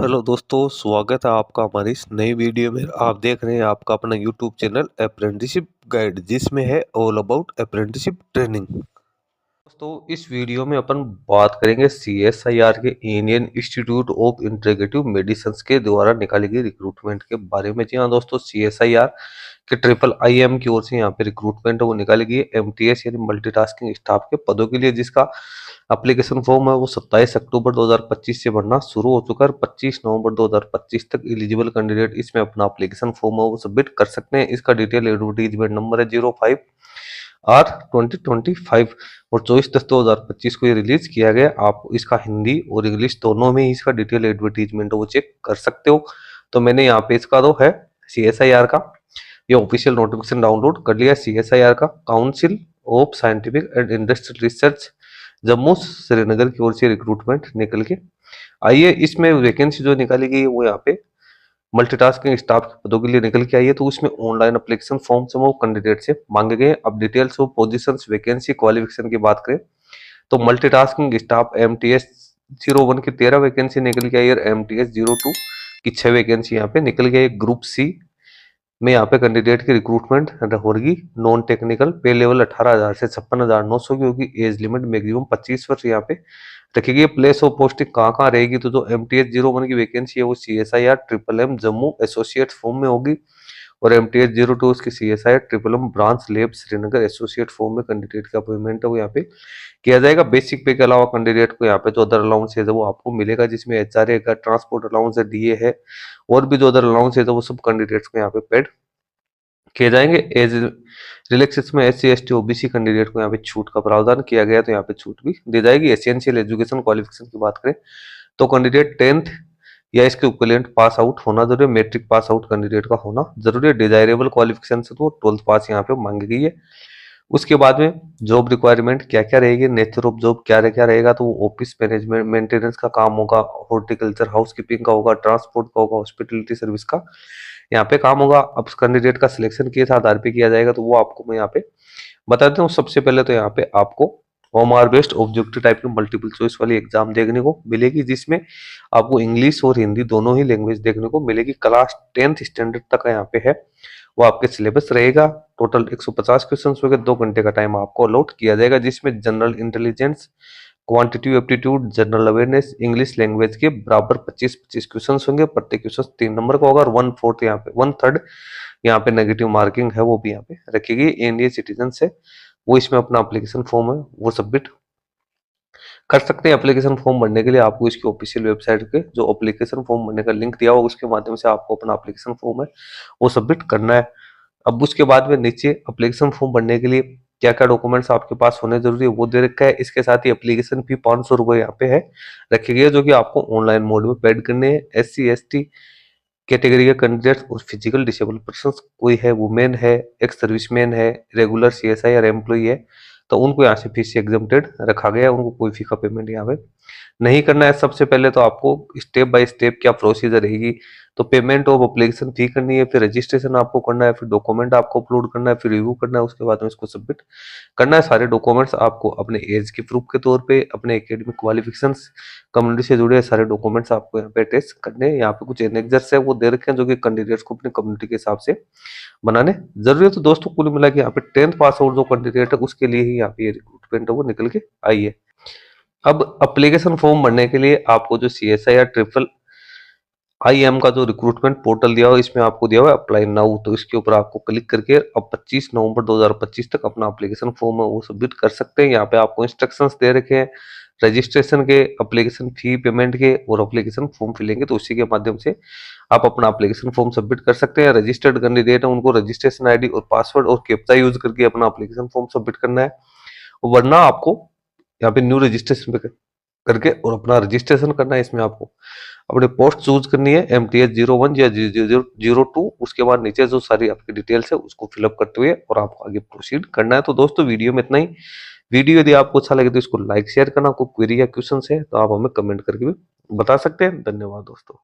Hello दोस्तों, स्वागत है आपका हमारी इस नई वीडियो में। आप देख रहे हैं आपका अपना यूट्यूब चैनल अप्रेंटिसशिप गाइड, जिसमें है ऑल अबाउट अप्रेंटिसशिप ट्रेनिंग। दोस्तों, इस वीडियो में अपन बात करेंगे CSIR के Indian institute of integrative medicine के द्वारा निकाली गई रिक्रूटमेंट के बारे में। जी हाँ दोस्तों, CSIR के IIIM की ओर से यहाँ पे रिक्रूटमेंट है वो निकाली गई है MTS यानी मल्टीटास्किंग स्टाफ के पदों के लिए, जिसका एप्लीकेशन फॉर्म है वो 27 अक्टूबर 2025 से भरना शुरू हो चुका है। 25 नवंबर 2025 तक एलिजिबल कैंडिडेट इसमें अपना एप्लीकेशन फॉर्म है वो सबमिट कर सकते हैं। इसका डिटेल एडवर्टीजमेंट नंबर है 05R2025 और 24/10/2025 को ये रिलीज किया गया। आप इसका हिंदी और इंग्लिश दोनों में ही इसका डिटेल एडवर्टीजमेंट वो चेक कर सकते हो। तो मैंने यहाँ पे इसका जो है CSIR का ये ऑफिशियल नोटिफिकेशन डाउनलोड कर लिया। CSIR का council of scientific and industrial research Jammu Srinagar की ओर से रिक्रूटमेंट निकल के आई है। इसमें वैकेंसी जो निकाली गई है वो यहाँ पे मल्टीटास्किंग स्टाफ के पदों के लिए निकल के आई है। तो उसमें ऑनलाइन एप्लीकेशन फॉर्म से वो कैंडिडेट से मांगे गए। अब details of positions, vacancy, qualification की बात करें तो मल्टीटास्किंग स्टाफ MTS 01 की 13 वैकेंसी निकल के आई और MTS 02 की 6 वैकेंसी यहाँ पे निकल गई। ग्रुप C में यहाँ पे कैंडिडेट की रिक्रूटमेंट होगी। नॉन टेक्निकल पे लेवल 18,000 से 56,900 की होगी। एज लिमिट मैक्सिमम 25 वर्ष यहाँ पे रखी गई। प्लेस ऑफ पोस्टिंग कहाँ कहाँ रहेगी तो जो MTS 01 की वैकेंसी है वो CSIR MMM Jammu associate form में होगी और MTS 02 उसकी CSIR MMM ब्रांच लेब श्रीनगर एसोसिएट फॉर्म में कैंडिडेट का अपॉइंटमेंट है वो यहाँ पे किया जाएगा। बेसिक पे के अलावा कैंडिडेट को यहाँ पे जो अदर अलाउंस है वो आपको मिलेगा, जिसमें HRA का ट्रांसपोर्ट अलाउंस है, DA है और भी जो अदर अलाउंस है वो सब कैंडिडेट्स को यहाँ पे पेड किए जाएंगे। एज रिलैक्सेशन में SC ST OBC कैंडिडेट को यहाँ पे छूट का प्रावधान किया गया, तो यहाँ पे छूट भी दी जाएगी। एसेंशियल एजुकेशन क्वालिफिकेशन की बात करें तो कैंडिडेट 10th या इसके इक्विवेलेंट पास आउट होना जरूरी है। मैट्रिक पास आउट कैंडिडेट का होना जरूरी है। डिजायरेबल क्वालिफिकेशन से तो 12th पास यहाँ पे मांगी गई है। उसके बाद में जॉब रिक्वायरमेंट क्या क्या रहेगी, नेचर ऑफ जॉब क्या क्या रहेगा तो ऑफिस मैनेजमेंट मेंटेनेंस का काम होगा, हॉर्टिकल्चर हाउसकीपिंग का होगा, ट्रांसपोर्ट का होगा, हॉस्पिटलिटी सर्विस का यहाँ पे काम होगा। अब कैंडिडेट का सिलेक्शन किस आधार पे किया जाएगा तो वो आपको मैं यहाँ पे बता देता हूँ। सबसे पहले तो यहाँ पे आपको OMR बेस्ड ऑब्जेक्टिव टाइप की मल्टीपल चॉइस वाली एग्जाम देखने को मिलेगी, जिसमें आपको इंग्लिश और हिंदी दोनों ही लैंग्वेज देखने को मिलेगी। क्लास 10th स्टैंडर्ड तक का यहाँ पे है वो आपके सिलेबस रहेगा। टोटल 150 क्वेश्चन होंगे। 2 घंटे का टाइम आपको अलॉट किया जाएगा, जिसमें general intelligence, quantity aptitude, general awareness, English language के बराबर 25-25 क्वेश्चन होंगे। प्रत्येक क्वेश्चन 3 नंबर का होगा और 1/4 यहाँ पे 1/3 यहाँ पे नेगेटिव मार्किंग है वो भी यहाँ पे रखेगी। इंडियन सिटीजन से वो इसमें अपना एप्लीकेशन फॉर्म है वो सबमिट कर सकते हैं। एप्लीकेशन फॉर्म भरने के लिए आपको इसकी ऑफिशियल वेबसाइट के जो एप्लीकेशन फॉर्म भरने का लिंक दिया होगा उसके माध्यम से आपको अपना एप्लीकेशन फॉर्म है वो सबमिट करना है। अब उसके बाद में नीचे एप्लीकेशन फॉर्म भरने के लिए क्या क्या डॉक्यूमेंट्स आपके पास होने जरूरी है वो दे रखा है। इसके साथ ही एप्लीकेशन फी 500 रुपए यहाँ पे है रखी गई है, जो कि आपको ऑनलाइन मोड में पेड करने हैं। SC ST कैटेगरी के कैंडिडेट्स और फिजिकल डिसेबल पर्सन कोई है, वुमेन है, एक्स सर्विसमैन है, रेगुलर CSIR एम्प्लॉई है तो उनको यहाँ से फी से एग्जम्प्टेड रखा गया है। उनको कोई फी का पेमेंट यहाँ पे नहीं करना है। सबसे पहले तो आपको स्टेप बाय स्टेप क्या प्रोसीजर रहेगी तो पेमेंट ऑफ एप्लीकेशन फी करनी है, फिर रजिस्ट्रेशन आपको करना है, फिर डॉक्यूमेंट आपको अपलोड करना है, फिर रिव्यू करना है, उसके बाद में इसको सबमिट करना है। सारे डॉक्यूमेंट्स आपको अपने एज के प्रूफ के तौर पे, अपने एकेडमिक क्वालिफिकेशंस, कम्युनिटी से जुड़े सारे डॉक्यूमेंट्स आपको यहाँ पे अटैच करने हैं। यहाँ पे कुछ एनेक्सर्स है वो दे रखे हैं जो कि कैंडिडेट्स को अपनी कम्युनिटी के हिसाब से बनाने जरूरी है। तो दोस्तों कुल मिला के यहाँ पे 10th पास आउट जो कैंडिडेट है उसके लिए ही यहाँ पे ये रिक्रूटमेंट है वो निकल के आई है। अब एप्लीकेशन फॉर्म भरने के लिए आपको जो CSIR IIM का जो रिक्रूटमेंट पोर्टल दिया हुआ इसमें आपको दिया हुआ है अप्लाई नाउ, तो इसके ऊपर आपको क्लिक करके अब 25 नवंबर 2025 तक अपना एप्लीकेशन फॉर्म है वो सबमिट कर सकते हैं। यहाँ पे आपको इंस्ट्रक्शंस दे रखे हैं रजिस्ट्रेशन के, एप्लीकेशन फी पेमेंट के और एप्लीकेशन फॉर्म फिलेंगे, तो उसी के माध्यम से आप अपना एप्लीकेशन फॉर्म सबमिट कर सकते हैं। रजिस्टर्ड कैंडिडेट है उनको रजिस्ट्रेशन ID और पासवर्ड और कैप्चा यूज करके अपना एप्लीकेशन फॉर्म सबमिट करना है, वरना आपको यहाँ पे न्यू रजिस्ट्रेशन पे करके और अपना रजिस्ट्रेशन करना है। इसमें आपको अपने पोस्ट चूज करनी है MTS 01 या 02। उसके बाद नीचे जो सारी आपकी डिटेल्स है उसको फिलअप करते हुए और आपको आगे प्रोसीड करना है। तो दोस्तों वीडियो में इतना ही। वीडियो यदि आपको अच्छा लगे तो इसको लाइक शेयर करना। कोई क्वेरी या क्वेश्चन है तो आप हमें कमेंट करके भी बता सकते हैं। धन्यवाद दोस्तों।